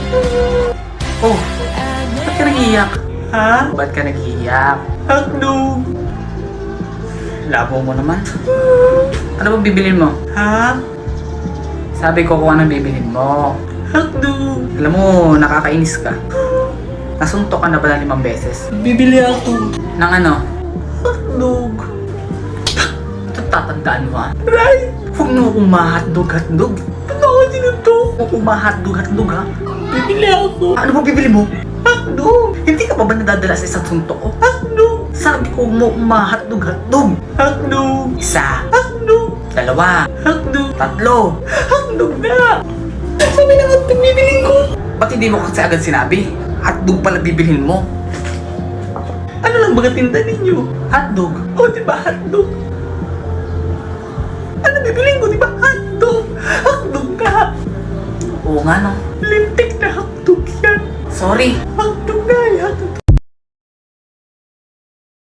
Oh, ba't ka nag-iiyak? Ha? Ba't ka nag-iiyak? Hotdog! Labo mo naman. Ano ba bibilin mo? Ha? Sabi ko kung anong bibilin mo. Hotdog! Alam mo, nakakainis ka. Nasuntok ka na pala 5 beses. Bibili ako. Ng ano? Hotdog. Ito tatandaan mo ha? Right! Huwag mo akong ma-hotdog. Ano ako sinuto? Huwag akong ma-hotdog ha? Bibili ako. Ano ba bibili mo? Hotdog! Hindi ka pa ba nadadala sa isang suntok ko? Hotdog! Sabi ko mo ma-hotdog. Hotdog! Isa. Hotdog! 2. Hotdog! 3. Hotdog na! Sabi na hotdog bibilin ko. Ba't hindi mo kasi agad sinabi? Hotdog pala bibilhin mo. Ano lang ba tinda ninyo? Hotdog? O diba hotdog? Ano bibilin ko diba hotdog? Hotdog ka! Oo nga no. Lintik na hotdog yan. Sorry. Hotdog na yan.